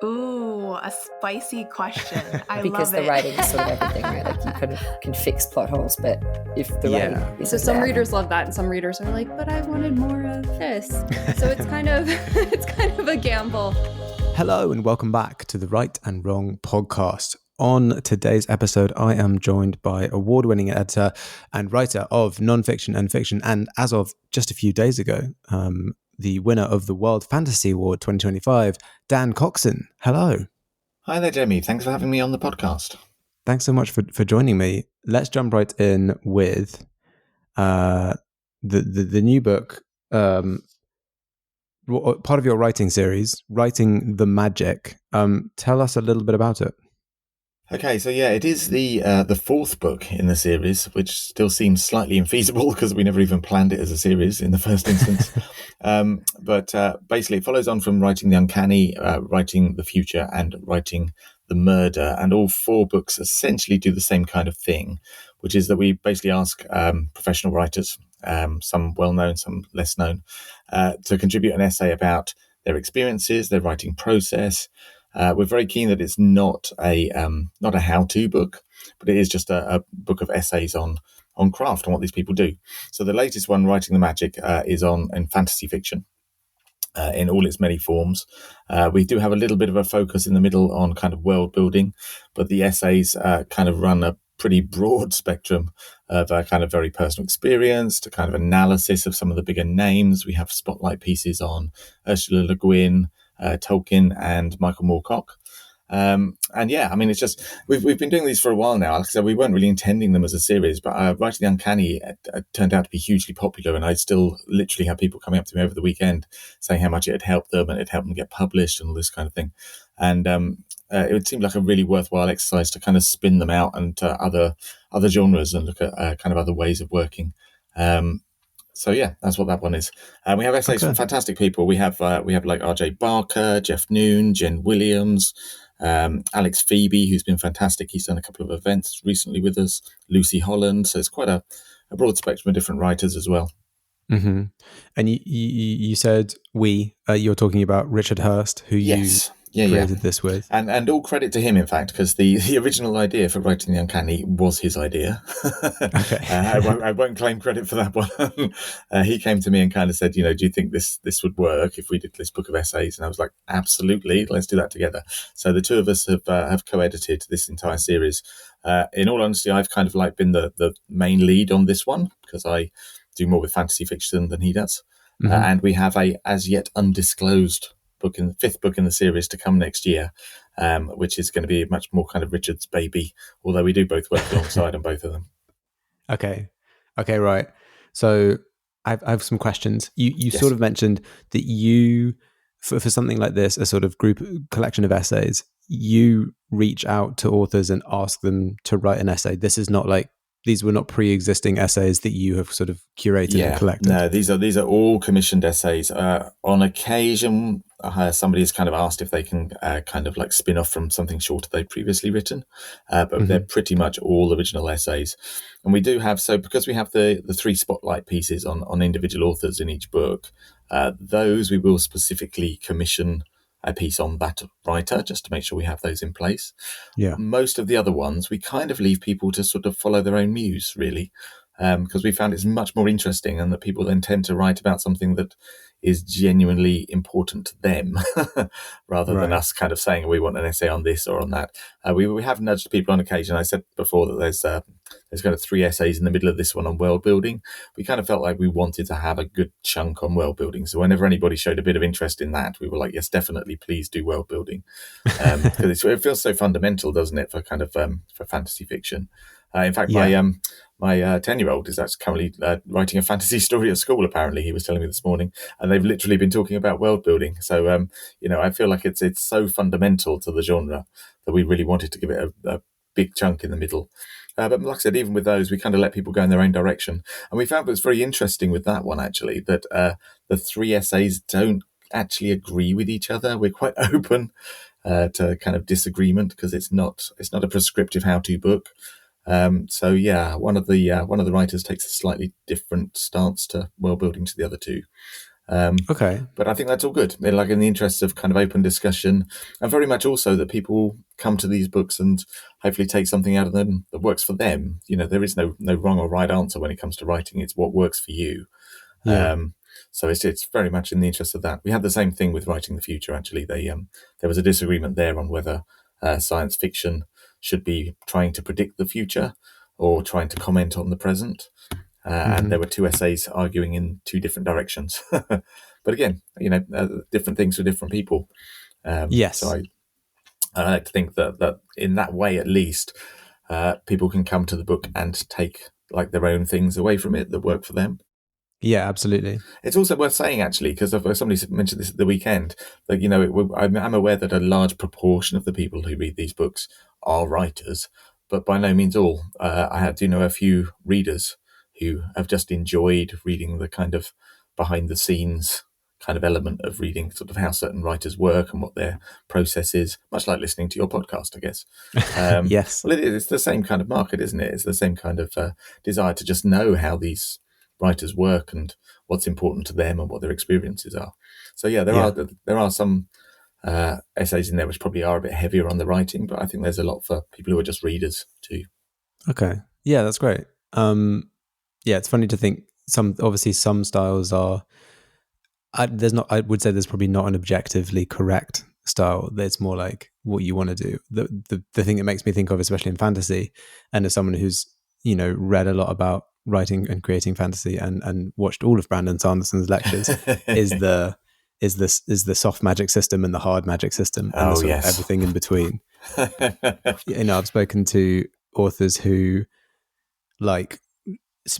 Ooh, a spicy question. I because love the it. writing is sort of everything, right? Like you kind of can fix plot holes, but if the writing isn't So some there, readers love that, and some readers are like, but I wanted more of this. So it's kind of a gamble. Hello and welcome back to the Right and Wrong podcast. On today's episode, I am joined by award-winning editor and writer of nonfiction and fiction, and as of just a few days ago, the winner of the World Fantasy Award 2025, Dan Coxon. Hello. Hi there, Jamie. Thanks for having me on the podcast. Thanks so much for joining me. Let's jump right in with the new book, part of your writing series, Writing the Magic. Tell us a little bit about it. Okay, so yeah, it is the fourth book in the series, which still seems slightly infeasible because we never even planned it as a series in the first instance. But basically, it follows on from Writing the Uncanny, Writing the Future, and Writing the Murder. And all four books essentially do the same kind of thing, which is that we basically ask professional writers, some well-known, some less known, to contribute an essay about their experiences, their writing process. We're very keen that it's not a how-to book, but it is just a book of essays on craft and what these people do. So the latest one, Writing the Magic, is in fantasy fiction in all its many forms. We do have a little bit of a focus in the middle on kind of world building, but the essays kind of run a pretty broad spectrum of kind of very personal experience to kind of analysis of some of the bigger names. We have spotlight pieces on Ursula Le Guin, Tolkien, and Michael Moorcock. And yeah, I mean, it's just, we've been doing these for a while now. Like I said, we weren't really intending them as a series, but Writing the Uncanny turned out to be hugely popular. And I still literally have people coming up to me over the weekend saying how much it had helped them and it helped them get published and all this kind of thing. And it would seem like a really worthwhile exercise to kind of spin them out and other genres and look at kind of other ways of working. So yeah, that's what that one is. We have essays from fantastic people. We have like R.J. Barker, Jeff Noon, Jen Williams, Alex Phoebe, who's been fantastic. He's done a couple of events recently with us. Lucy Holland. So it's quite a broad spectrum of different writers as well. Mm-hmm. And you said you're talking about Richard Hurst, who yes. you created this with. And all credit to him, in fact, because the original idea for Writing the Uncanny was his idea. Okay. I won't claim credit for that one. He came to me and kind of said, do you think this would work if we did this book of essays? And I was like, absolutely, let's do that together. So the two of us have co-edited this entire series. In all honesty, I've kind of like been the main lead on this one because I do more with fantasy fiction than he does. Mm-hmm. And we have a as yet undisclosed fifth book in the series to come next year, which is going to be much more kind of Richard's baby, although we do both work alongside on both of them. Okay, right. So I have some questions. You yes. sort of mentioned that you, for something like this, a sort of collection of essays, you reach out to authors and ask them to write an essay. This is not like, these were not pre-existing essays that you have sort of curated and collected. No, these are all commissioned essays. On occasion, somebody has kind of asked if they can kind of like spin off from something shorter they've previously written, but mm-hmm. they're pretty much all original essays. And we do have, so because we have the three spotlight pieces on individual authors in each book, those we will specifically commission a piece on that writer just to make sure we have those in place. Yeah. Most of the other ones, we kind of leave people to sort of follow their own muse, really, because we found it's much more interesting and that people then tend to write about something that is genuinely important to them rather than us kind of saying we want an essay on this or on that. We have nudged people on occasion. I said before that there's kind of 3 essays in the middle of this one on world building. We kind of felt like we wanted to have a good chunk on world building. So whenever anybody showed a bit of interest in that, we were like, yes, definitely, please do world building. Because it feels so fundamental, doesn't it, for kind of for fantasy fiction. In fact, my 10-year-old is actually currently writing a fantasy story at school, apparently, he was telling me this morning, and they've literally been talking about world building. So, I feel like it's so fundamental to the genre that we really wanted to give it a big chunk in the middle. But like I said, even with those, we kind of let people go in their own direction. And we found it was very interesting with that one, actually, that the 3 essays don't actually agree with each other. We're quite open to kind of disagreement because it's not a prescriptive how-to book. So yeah, one of the writers takes a slightly different stance to world building to the other 2. Okay. But I think that's all good. Like in the interests of kind of open discussion, and very much also that people come to these books and hopefully take something out of them that works for them. There is no wrong or right answer when it comes to writing. It's what works for you. Yeah. So it's very much in the interest of that. We had the same thing with Writing the Future. Actually, there was a disagreement there on whether science fiction should be trying to predict the future or trying to comment on the present. And there were 2 essays arguing in 2 different directions. But again, different things for different people. Yes. So I like to think that in that way, at least, people can come to the book and take like their own things away from it that work for them. Yeah, absolutely. It's also worth saying, actually, because somebody mentioned this at the weekend, that, I'm aware that a large proportion of the people who read these books are writers, but by no means all. I do know a few readers who have just enjoyed reading the kind of behind the scenes kind of element of reading sort of how certain writers work and what their process is, much like listening to your podcast, I guess. Yes. Well, it's the same kind of market, isn't it? It's the same kind of desire to just know how these writers work and what's important to them and what their experiences are. So there are some essays in there which probably are a bit heavier on the writing, but I think there's a lot for people who are just readers too. Okay. Yeah, that's great. It's funny to think some styles are I would say there's probably not an objectively correct style. It's more like what you want to do. The thing that makes me think of, especially in fantasy, and as someone who's read a lot about writing and creating fantasy and watched all of Brandon Sanderson's lectures, is the soft magic system and the hard magic system and the sort of everything in between. I've spoken to authors who like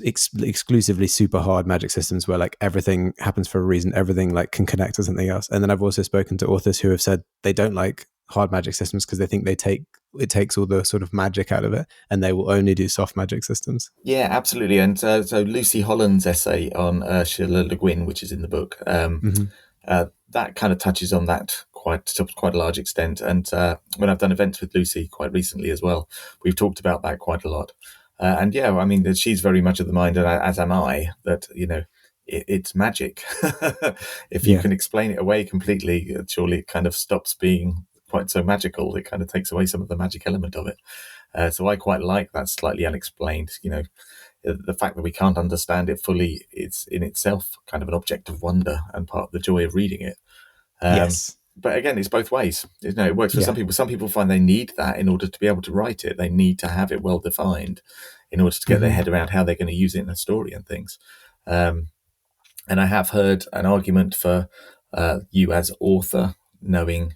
exclusively super hard magic systems where like everything happens for a reason, everything like can connect to something else. And then I've also spoken to authors who have said they don't like hard magic systems because they think it takes all the sort of magic out of it, and they will only do soft magic systems. Yeah, absolutely. And so Lucy Holland's essay on Ursula Le Guin, which is in the book, that kind of touches on that to quite a large extent. And when I've done events with Lucy quite recently as well, we've talked about that quite a lot. And I mean, she's very much of the mind, and as am I, that it's magic. If you can explain it away completely, surely it kind of stops being quite so magical. It kind of takes away some of the magic element of it. So I quite like that slightly unexplained. The fact that we can't understand it fully, it's in itself kind of an object of wonder and part of the joy of reading it. Yes. But again, it's both ways. It works for some people. Some people find they need that in order to be able to write it. They need to have it well defined in order to get their head around how they're going to use it in a story and things. And I have heard an argument for you as author knowing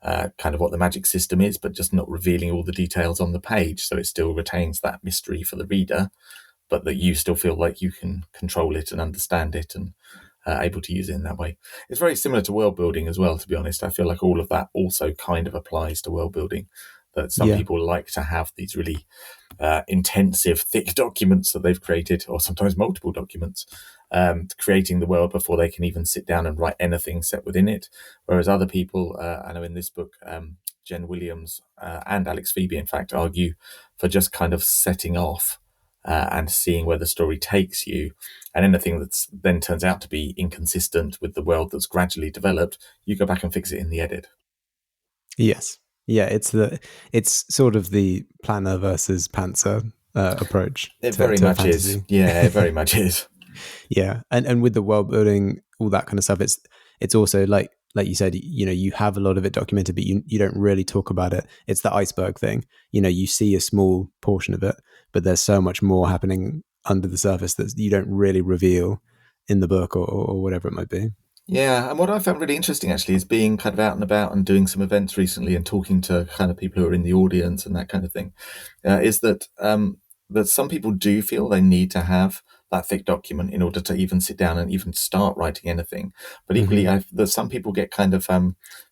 kind of what the magic system is, but just not revealing all the details on the page, so it still retains that mystery for the reader, but that you still feel like you can control it and understand it and able to use it in that way. It's very similar to world building as well, to be honest. I feel like all of that also kind of applies to world building, that some people like to have these really intensive, thick documents that they've created, or sometimes multiple documents, creating the world before they can even sit down and write anything set within it. Whereas other people, I know in this book, Jen Williams and Alex Phoebe, in fact, argue for just kind of setting off and seeing where the story takes you, and anything that's then turns out to be inconsistent with the world that's gradually developed, you go back and fix it in the edit. Yes. Yeah, it's sort of the planner versus pantser approach. It very much fantasy. Is. Yeah, it very much is. Yeah, and with the world building, all that kind of stuff, it's also like you said, you have a lot of it documented, but you don't really talk about it. It's the iceberg thing. You see a small portion of it, but there's so much more happening under the surface that you don't really reveal in the book or whatever it might be. Yeah, and what I found really interesting actually is being kind of out and about and doing some events recently and talking to kind of people who are in the audience and that kind of thing, is that that some people do feel they need to have that thick document in order to even sit down and even start writing anything. But equally, that some people get kind of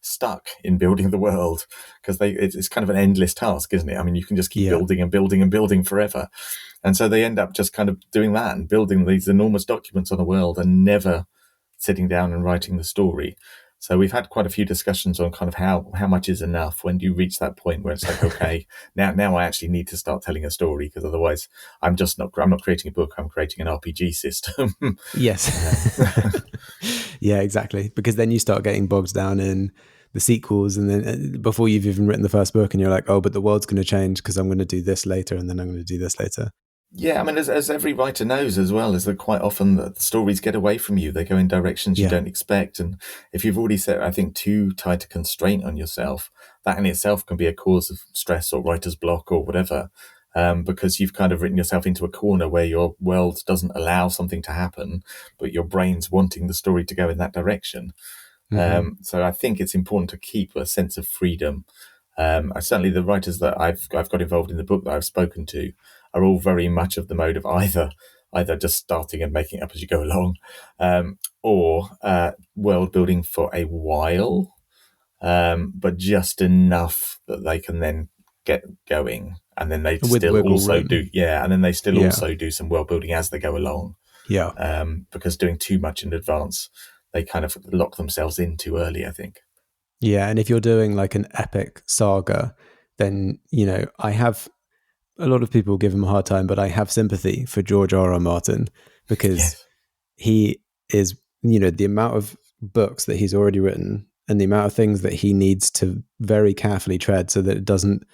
stuck in building the world because it's kind of an endless task, isn't it? I mean, you can just keep building and building and building forever. And so they end up just kind of doing that and building these enormous documents on a world and never sitting down and writing the story. So we've had quite a few discussions on kind of how much is enough. When do you reach that point where it's like, okay, now I actually need to start telling a story, because otherwise I'm not creating a book, I'm creating an RPG system. Yes. Yeah, exactly. Because then you start getting bogged down in the sequels, and then before you've even written the first book, and you're like, oh, but the world's going to change because I'm going to do this later, and then I'm going to do this later. Yeah, I mean, as every writer knows as well, is that quite often the stories get away from you. They go in directions you don't expect. And if you've already set, I think, too tight a constraint on yourself, that in itself can be a cause of stress or writer's block or whatever, because you've kind of written yourself into a corner where your world doesn't allow something to happen, but your brain's wanting the story to go in that direction. So I think it's important to keep a sense of freedom. Certainly the writers that I've got involved in the book that I've spoken to are all very much of the mode of either just starting and making it up as you go along, or world building for a while, but just enough that they can then get going, and then they With still wiggle also room. also do some world building as they go along. Yeah. Because doing too much in advance, they kind of lock themselves in too early, I think. Yeah, and if you're doing like an epic saga, then, I have a lot of people give him a hard time, but I have sympathy for George R.R. Martin because Yes. he is, the amount of books that he's already written and the amount of things that he needs to very carefully tread so that it doesn't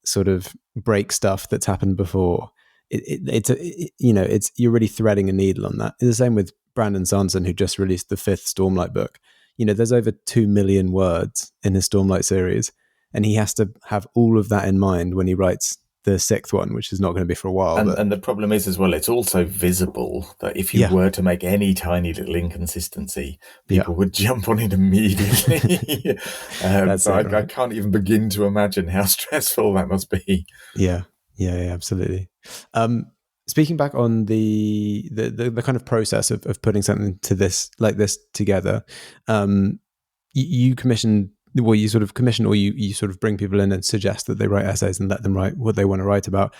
sort of break stuff that's happened before. It's you're really threading a needle on that. It's the same with Brandon Sanderson, who just released the 5th Stormlight book. There's over 2 million words in his Stormlight series, and he has to have all of that in mind when he writes the 6th one, which is not going to be for a while. And the problem is as well, it's also visible that if you were to make any tiny little inconsistency, people would jump on it immediately. I can't even begin to imagine how stressful that must be. Yeah, absolutely. Speaking back on the kind of process of putting something to this like this together, you commission. Well, you sort of commission, or you sort of bring people in and suggest that they write essays and let them write what they want to write about.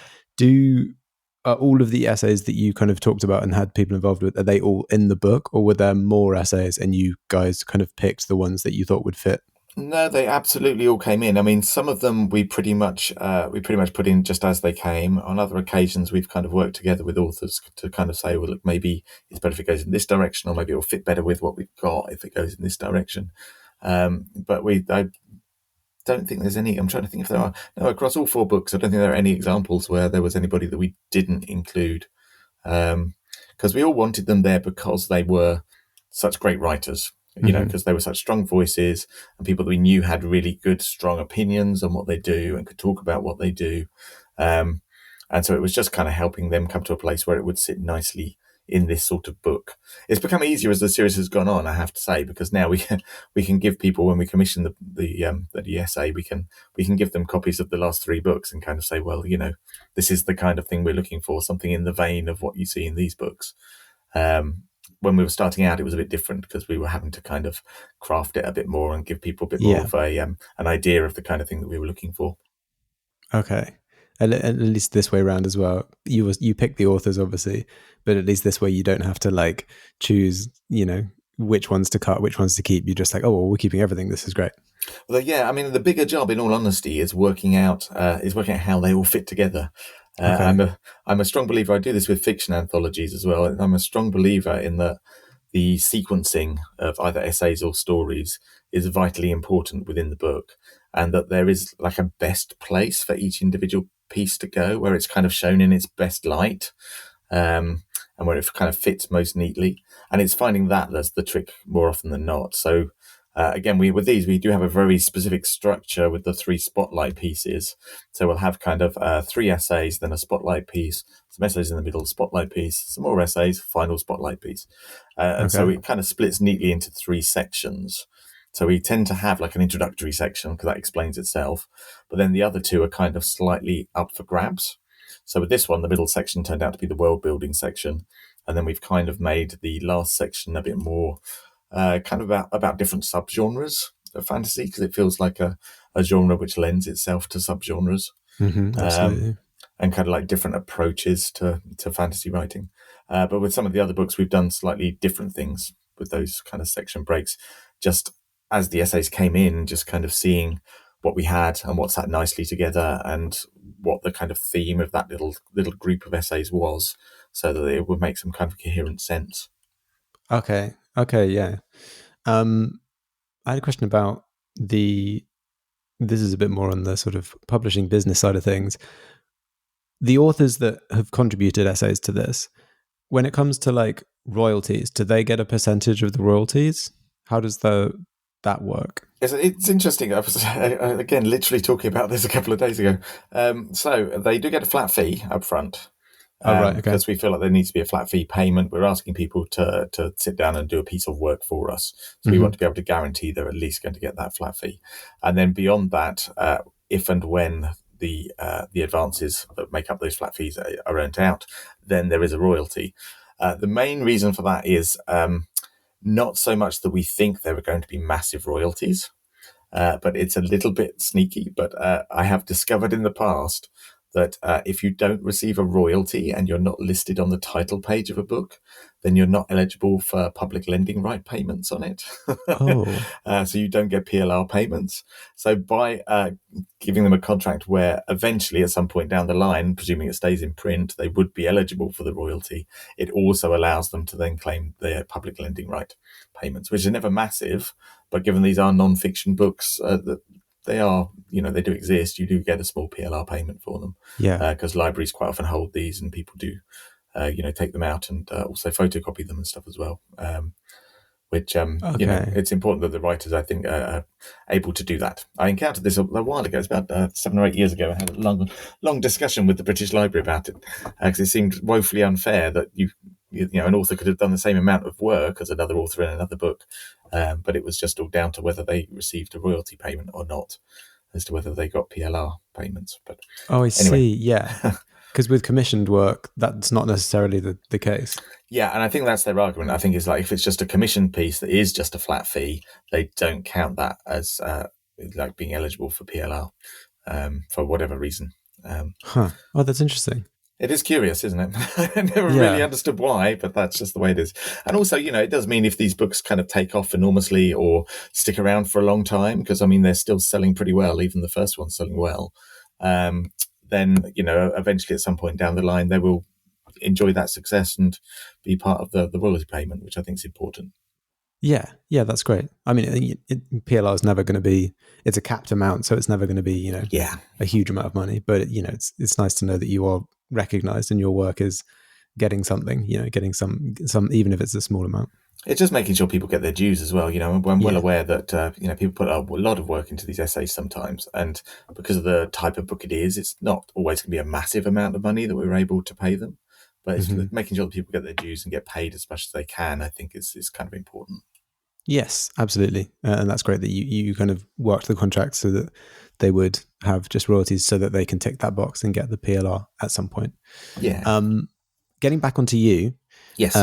Are all of the essays that you kind of talked about and had people involved with, are they all in the book, or were there more essays and you guys kind of picked the ones that you thought would fit? No, they absolutely all came in. I mean, some of them we pretty much put in just as they came. On other occasions, we've kind of worked together with authors to kind of say, well, look, maybe it's better if it goes in this direction, or maybe it'll fit better with what we've got if it goes in this direction. But I don't think there's any. I'm trying to think if there are. No, across all 4 books, I don't think there are any examples where there was anybody that we didn't include, because we all wanted them there because they were such great writers. Because they were such strong voices and people that we knew had really good, strong opinions on what they do and could talk about what they do. And so it was just kind of helping them come to a place where it would sit nicely in this sort of book. It's become easier as the series has gone on, I have to say, because now we can give people, when we commission the essay, we can give them copies of the last 3 books and kind of say, well, this is the kind of thing we're looking for, something in the vein of what you see in these books. When we were starting out, it was a bit different because we were having to kind of craft it a bit more and give people a bit more of an idea of the kind of thing that we were looking for. Okay. At least this way around as well. You pick the authors, obviously, but at least this way you don't have to like choose, which ones to cut, which ones to keep. You're just like, oh, well, we're keeping everything. This is great. Well, yeah, I mean, the bigger job, in all honesty, is working out how they all fit together. Okay. I'm a strong believer. I do this with fiction anthologies as well. I'm a strong believer in that the sequencing of either essays or stories is vitally important within the book, and that there is like a best place for each individual piece to go, where it's kind of shown in its best light, and where it kind of fits most neatly. And it's finding that's the trick more often than not. So again, we do have a very specific structure with the 3 spotlight pieces. So we'll have kind of 3 essays, then a spotlight piece, some essays in the middle, spotlight piece, some more essays, final spotlight piece. And so it kind of splits neatly into 3 sections. So we tend to have like an introductory section because that explains itself. But then the other 2 are kind of slightly up for grabs. So with this one, the middle section turned out to be the world building section. And then we've kind of made the last section a bit more kind of about different subgenres of fantasy, because it feels like a genre which lends itself to subgenres. Absolutely. And kind of like different approaches to fantasy writing. But with some of the other books, we've done slightly different things with those kind of section breaks, just as the essays came in, just kind of seeing what we had and what sat nicely together and what the kind of theme of that little group of essays was, so that it would make some kind of coherent sense. Okay. Okay, yeah. I had a question about this is a bit more on the sort of publishing business side of things. The authors that have contributed essays to this, when it comes to like royalties, do they get a percentage of the royalties? How does that work? It's interesting. I was, again, literally talking about this a couple of days ago. So they do get a flat fee up front. Oh, right, okay. Because we feel like there needs to be a flat fee payment. We're asking people to sit down and do a piece of work for us. So we want to be able to guarantee they're at least going to get that flat fee. And then beyond that, if and when the advances that make up those flat fees are earned out, then there is a royalty. The main reason for that is not so much that we think there are going to be massive royalties, but it's a little bit sneaky. But I have discovered in the past that if you don't receive a royalty and you're not listed on the title page of a book, then you're not eligible for public lending right payments on it. So you don't get PLR payments. So by giving them a contract where eventually at some point down the line, presuming it stays in print, they would be eligible for the royalty, it also allows them to then claim their public lending right payments, which are never massive, but given these are non-fiction books, they are, they do exist. You do get a small PLR payment for them. Yeah. Because libraries quite often hold these and people do, take them out and also photocopy them and stuff as well. Which, it's important that the writers, I think, are able to do that. I encountered this a while ago. It's about 7 or 8 years ago. I had a long discussion with the British Library about it because it seemed woefully unfair that an author could have done the same amount of work as another author in another book, but it was just all down to whether they received a royalty payment or not, as to whether they got PLR payments. But I anyway. see. Yeah, because with commissioned work, that's not necessarily the case. Yeah, and I think that's their argument. I think it's like if it's just a commissioned piece that is just a flat fee, they don't count that as like being eligible for PLR for whatever reason. Oh, that's interesting. It is curious, isn't it? I never really understood why, but that's just the way it is. And also, it does mean if these books kind of take off enormously or stick around for a long time, because, they're still selling pretty well, even the first one's selling well, then, eventually at some point down the line, they will enjoy that success and be part of the royalty payment, which I think is important. Yeah, that's great. PLR is never going to be, it's a capped amount, so it's never going to be, a huge amount of money. But, it's nice to know that you are recognized and your work is getting something, getting some, even if it's a small amount. It's just making sure people get their dues as well. I'm well aware that, people put a lot of work into these essays sometimes. And because of the type of book it is, it's not always going to be a massive amount of money that we're able to pay them. But it's making sure that people get their dues and get paid as much as they can, I think is kind of important. Yes, absolutely. And that's great that you kind of worked the contract so that they would have just royalties so that they can tick that box and get the PLR at some point. Yeah. Getting back onto you. Yes.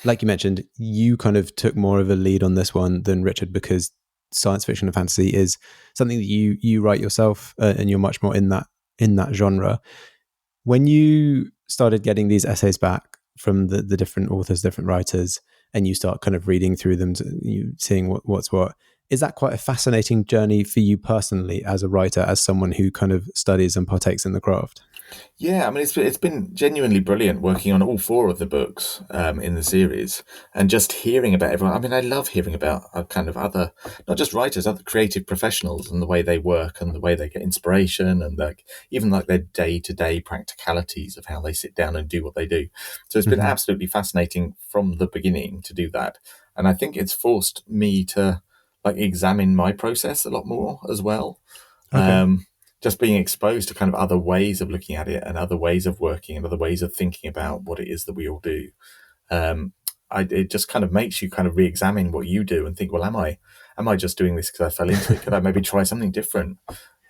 Like you mentioned, you kind of took more of a lead on this one than Richard because science fiction and fantasy is something that you write yourself and you're much more in that genre. When you started getting these essays back from the different authors, different writers, and you start kind of reading through them, seeing what's what, is that quite a fascinating journey for you personally as a writer, as someone who kind of studies and partakes in the craft? Yeah, it's been genuinely brilliant working on all 4 of the books in the series and just hearing about everyone. I love hearing about kind of other, not just writers, other creative professionals and the way they work and the way they get inspiration and even their day-to-day practicalities of how they sit down and do what they do. So it's been absolutely fascinating from the beginning to do that. And I think it's forced me to examine my process a lot more as well. Okay. Just being exposed to kind of other ways of looking at it and other ways of working and other ways of thinking about what it is that we all do. It just kind of makes you kind of re-examine what you do and think, well, am I just doing this because I fell into it? Could I maybe try something different?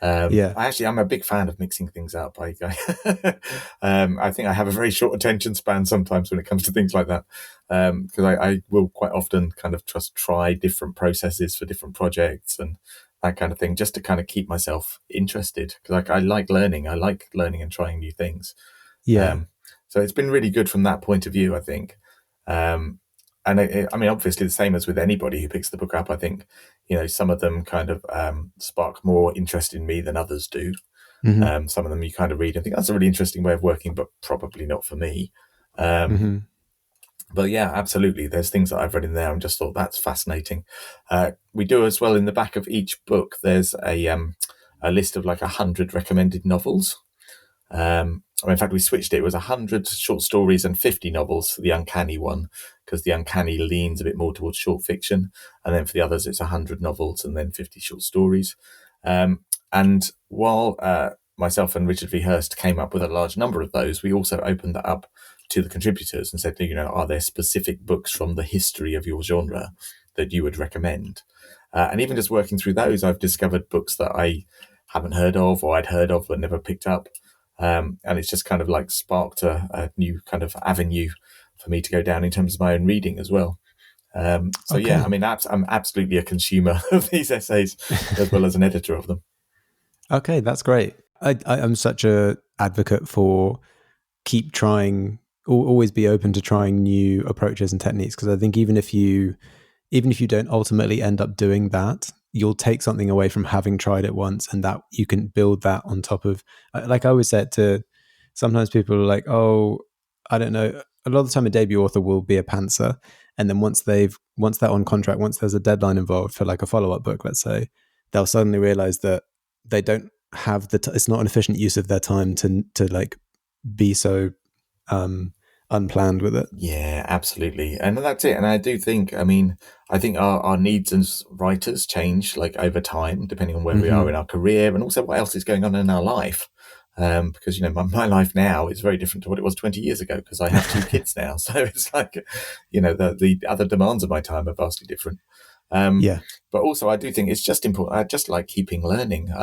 I'm a big fan of mixing things up. I think I have a very short attention span sometimes when it comes to things like that. Because I will quite often kind of just try different processes for different projects and that kind of thing, just to kind of keep myself interested. Because I like learning and trying new things. Yeah. So it's been really good from that point of view, I think. And obviously the same as with anybody who picks the book up. I think, some of them kind of spark more interest in me than others do. Some of them you kind of read and think that's a really interesting way of working, but probably not for me. But yeah, absolutely. There's things that I've read in there and just thought that's fascinating. We do as well in the back of each book. There's a list of like 100 recommended novels. In fact, we switched it. It was 100 short stories and 50 novels for the Uncanny one, because the Uncanny leans a bit more towards short fiction. And then for the others, it's 100 novels and then 50 short stories. And while myself and Richard V. Hurst came up with a large number of those, we also opened that up to the contributors and said, are there specific books from the history of your genre that you would recommend? And even just working through those, I've discovered books that I haven't heard of or I'd heard of but never picked up. And it's just kind of like sparked a new kind of avenue for me to go down in terms of my own reading as well. Yeah, I mean, I'm absolutely a consumer of these essays as well as an editor of them. Okay, that's great. I'm such a advocate for keep trying, always be open to trying new approaches and techniques, because I think even if you don't ultimately end up doing that, you'll take something away from having tried it once, and that you can build that on top of, like I always said to, sometimes people are like, oh, I don't know, a lot of the time a debut author will be a pantser, and then once they're on contract, once there's a deadline involved for like a follow-up book, let's say, they'll suddenly realize that they don't have it's not an efficient use of their time to like be so unplanned with it. Yeah, absolutely. And that's it. And I do think, I think our needs as writers change like over time, depending on where we are in our career and also what else is going on in our life. Because, my life now is very different to what it was 20 years ago, because I have 2 kids now. So it's like, the other demands of my time are vastly different. But also I do think it's just important. I just like keeping learning.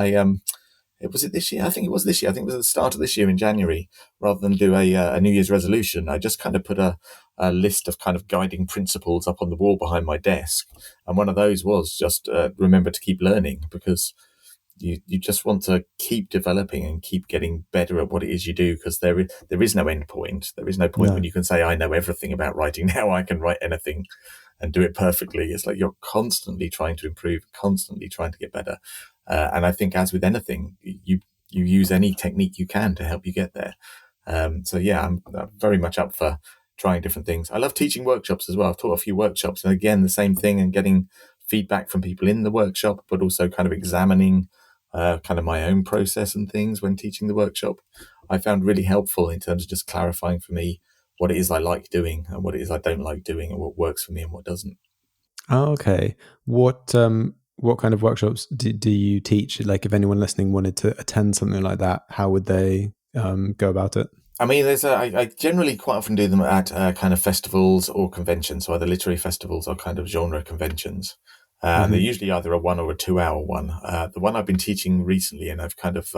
Was it this year? I think it was this year. I think it was at the start of this year in January. Rather than do a New Year's resolution, I just kind of put a list of kind of guiding principles up on the wall behind my desk. And one of those was just remember to keep learning, because you just want to keep developing and keep getting better at what it is you do, because there is no end point. There is no point when you can say, I know everything about writing now, I can write anything and do it perfectly. It's like you're constantly trying to improve, constantly trying to get better. And I think, as with anything, you use any technique you can to help you get there. I'm very much up for trying different things. I love teaching workshops as well. I've taught a few workshops, and again, the same thing, and getting feedback from people in the workshop, but also kind of examining kind of my own process and things when teaching the workshop. I found really helpful in terms of just clarifying for me what it is I like doing and what it is I don't like doing, and what works for me and what doesn't. Oh, okay. What kind of workshops do you teach? Like, if anyone listening wanted to attend something like that, how would they go about it? I mean, I generally quite often do them at kind of festivals or conventions, so either literary festivals or kind of genre conventions. And they're usually either a 1 or a 2 hour one. The one I've been teaching recently, and I've kind of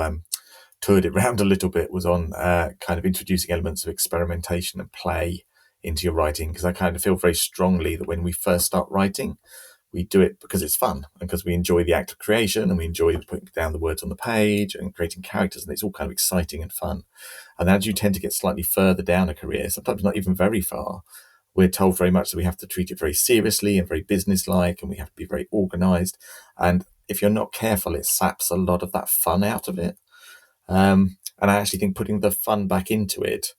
toured it around a little bit, was on kind of introducing elements of experimentation and play into your writing, because I kind of feel very strongly that when we first start writing, we do it because it's fun and because we enjoy the act of creation, and we enjoy putting down the words on the page and creating characters, and it's all kind of exciting and fun. And as you tend to get slightly further down a career, sometimes not even very far, we're told very much that we have to treat it very seriously and very businesslike, and we have to be very organized. And if you're not careful, it saps a lot of that fun out of it. And I actually think putting the fun back into it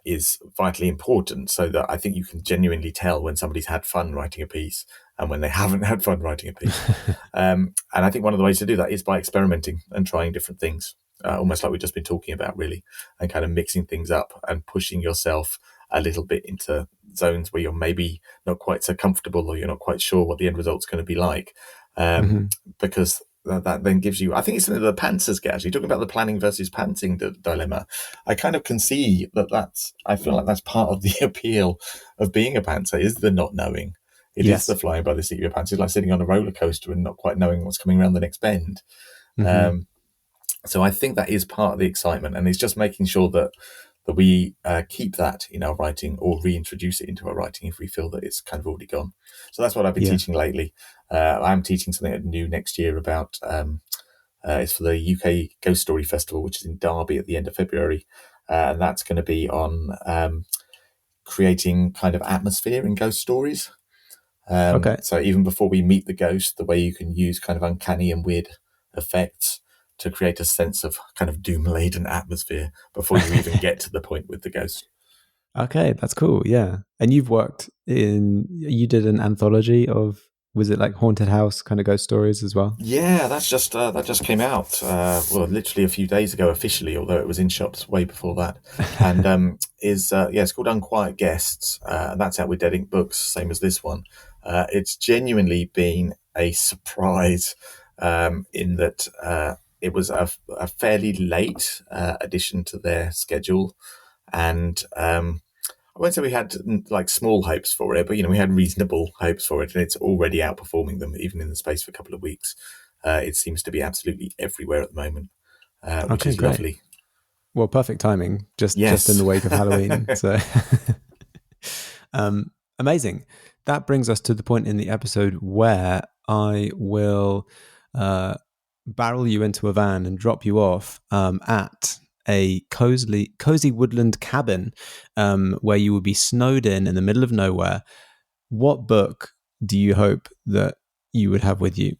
is vitally important, so that I think you can genuinely tell when somebody's had fun writing a piece and when they haven't had fun writing a piece. And I think one of the ways to do that is by experimenting and trying different things, almost like we've just been talking about, really, and kind of mixing things up and pushing yourself a little bit into zones where you're maybe not quite so comfortable, or you're not quite sure what the end result's going to be like, because that then gives you, I think it's something that the pantsers get, actually, talking about the planning versus pantsing dilemma. I kind of can see I feel like that's part of the appeal of being a pantser, is the not knowing. It is the flying by the seat of your pants. It's like sitting on a roller coaster and not quite knowing what's coming around the next bend. So I think that is part of the excitement, and it's just making sure that we keep that in our writing, or reintroduce it into our writing if we feel that it's kind of already gone. So that's what I've been teaching lately. I'm teaching something new next year about, it's for the UK Ghost Story Festival, which is in Derby at the end of February. And that's going to be on creating kind of atmosphere in ghost stories. So even before we meet the ghost, the way you can use kind of uncanny and weird effects to create a sense of kind of doom-laden atmosphere before you even get to the point with the ghost. Okay, that's cool. Yeah. And you did an anthology of, was it like haunted house kind of ghost stories as well? Yeah, that just came out. Well, literally a few days ago officially, although it was in shops way before that. And it's called Unquiet Guests. That's out with Dead Ink Books, same as this one. It's genuinely been a surprise in that it was a fairly late addition to their schedule, and I won't say we had like small hopes for it, but we had reasonable hopes for it, and it's already outperforming them, even in the space of a couple of weeks. It seems to be absolutely everywhere at the moment, which Okay, is great. lovely. Well, perfect timing, just Yes. in the wake of Halloween. So amazing. That brings us to the point in the episode where I will barrel you into a van and drop you off at a cozy woodland cabin where you will be snowed in the middle of nowhere. What book do you hope that you would have with you?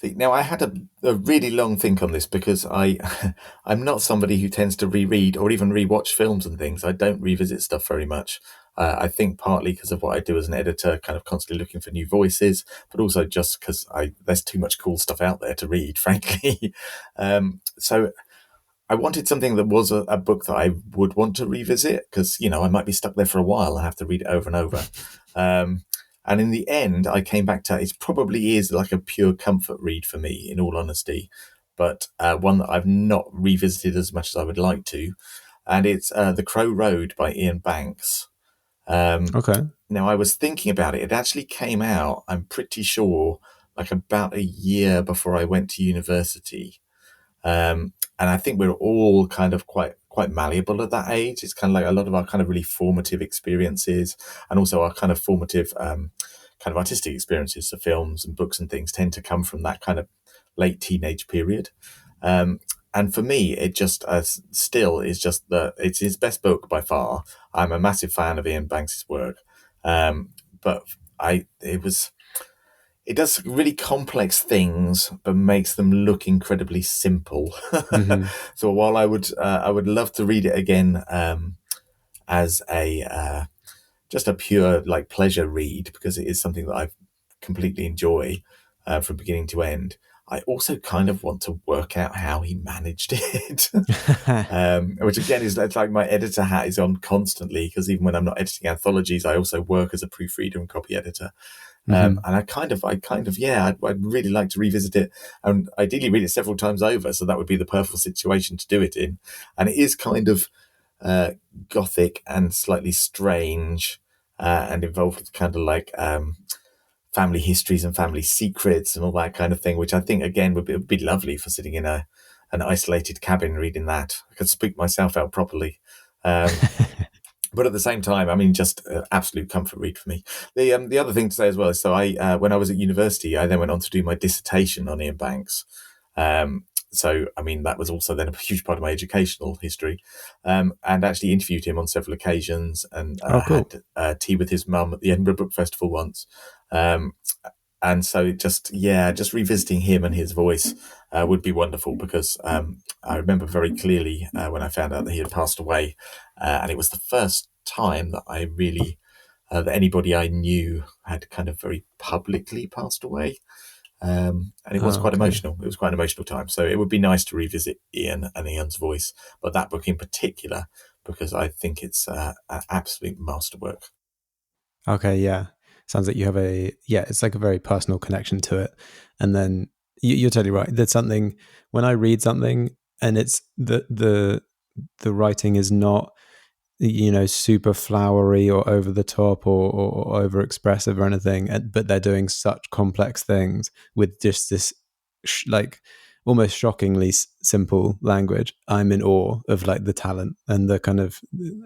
Now, I had a really long think on this because I'm not somebody who tends to reread or even rewatch films and things. I don't revisit stuff very much. I think partly because of what I do as an editor, kind of constantly looking for new voices, but also just because there's too much cool stuff out there to read, frankly. So I wanted something that was a book that I would want to revisit because, I might be stuck there for a while and have to read it over and over. And in the end, I came back to it probably is like a pure comfort read for me, in all honesty, but one that I've not revisited as much as I would like to. And it's The Crow Road by Ian Banks. Okay. Now, I was thinking about it. It actually came out, I'm pretty sure, like about a year before I went to university. And I think we're all kind of quite malleable at that age. It's kind of like a lot of our kind of really formative experiences, and also our kind of formative kind of artistic experiences of films and books and things tend to come from that kind of late teenage period. And for me, it just still is just it's his best book by far. I'm a massive fan of Ian Banks' work, but it does really complex things, but makes them look incredibly simple. Mm-hmm. So while I would love to read it again as a just a pure like pleasure read, because it is something that I completely enjoy from beginning to end, I also kind of want to work out how he managed it. Which again is like my editor hat is on constantly, because even when I'm not editing anthologies, I also work as a proofreader and copy editor. And I'd really like to revisit it and ideally read it several times over. So that would be the perfect situation to do it in. And it is kind of gothic and slightly strange and involved with kind of like family histories and family secrets and all that kind of thing, which I think, again, would be lovely for sitting in an isolated cabin reading that. I could speak myself out properly. But at the same time, I mean, just absolute comfort read for me. The other thing to say as well is, so when I was at university, I then went on to do my dissertation on Ian Banks. So, I mean, that was also then a huge part of my educational history, and actually interviewed him on several occasions, and cool. had tea with his mum at the Edinburgh Book Festival once. And so just revisiting him and his voice would be wonderful, because I remember very clearly when I found out that he had passed away, and it was the first time that I really, that anybody I knew had kind of very publicly passed away. And it was quite emotional. It was quite an emotional time. So it would be nice to revisit Ian and Ian's voice, but that book in particular, because I think it's an absolute masterwork. Okay, yeah. Sounds like you have it's like a very personal connection to it. And then you're totally right. There's something, when I read something and it's the writing is not, super flowery or over the top or over expressive or anything, but they're doing such complex things with just this like almost shockingly simple language. I'm in awe of like the talent and the kind of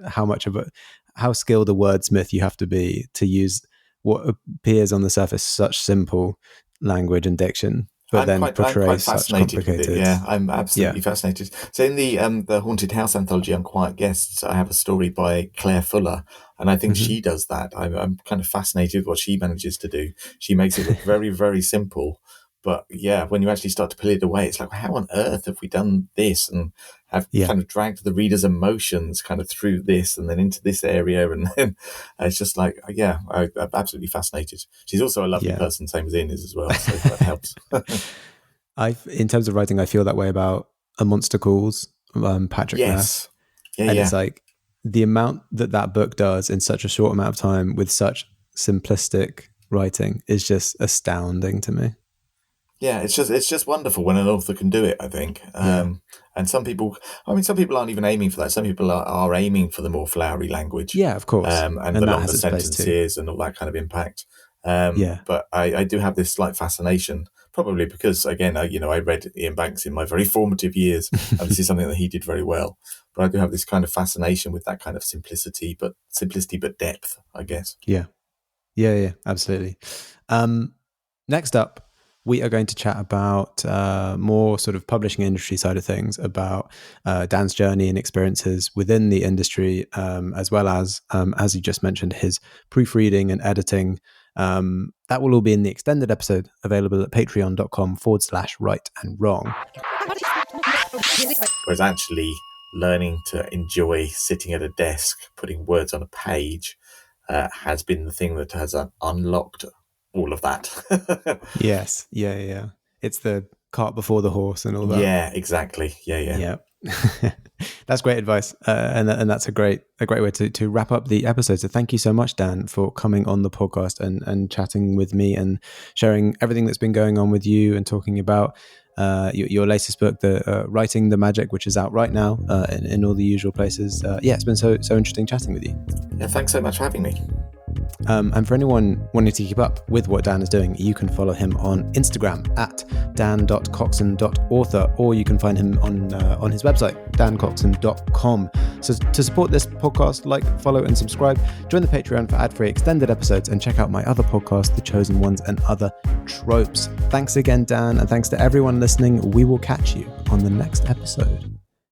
how skilled a wordsmith you have to be to use what appears on the surface such simple language and diction, but then portray such complicated. Yeah, I'm absolutely fascinated. So in the Haunted House anthology on Quiet Guests, I have a story by Claire Fuller, and I think she does that. I'm kind of fascinated with what she manages to do. She makes it look very, very simple, But yeah, when you actually start to peel it away, it's like, how on earth have we done this and have kind of dragged the reader's emotions kind of through this and then into this area? And then it's just like, I'm absolutely fascinated. She's also a lovely person, same as Ian is as well. So that helps. In terms of writing, I feel that way about A Monster Calls, Patrick Ness. And it's like the amount that book does in such a short amount of time with such simplistic writing is just astounding to me. Yeah, it's just wonderful when an author can do it, I think. And some people aren't even aiming for that. Some people are aiming for the more flowery language. Yeah, of course. And the longer sentences and all that kind of impact. But I do have this slight fascination, probably because, again, I read Ian Banks in my very formative years, and this is something that he did very well. But I do have this kind of fascination with that kind of simplicity, but depth, I guess. Yeah, absolutely. Next up, we are going to chat about more sort of publishing industry side of things, about Dan's journey and experiences within the industry, as well as you just mentioned, his proofreading and editing. That will all be in the extended episode, available at patreon.com/right-and-wrong. Whereas actually learning to enjoy sitting at a desk, putting words on a page, has been the thing that has unlocked all of that. Yes. Yeah. It's the cart before the horse and all that. Yeah, exactly. Yeah. That's great advice. And that's a great way to wrap up the episode. So thank you so much, Dan, for coming on the podcast and chatting with me and sharing everything that's been going on with you and talking about your latest book, the Writing the Magic, which is out right now in all the usual places. It's been so interesting chatting with you. Yeah, thanks so much for having me. And for anyone wanting to keep up with what Dan is doing, you can follow him on Instagram at dan.coxon.author, or you can find him on his website, dancoxon.com. So to support this podcast, follow and subscribe, join the Patreon for ad-free extended episodes, and check out my other podcast, The Chosen Ones and Other Tropes. Thanks again, Dan, and thanks to everyone listening. We will catch you on the next episode.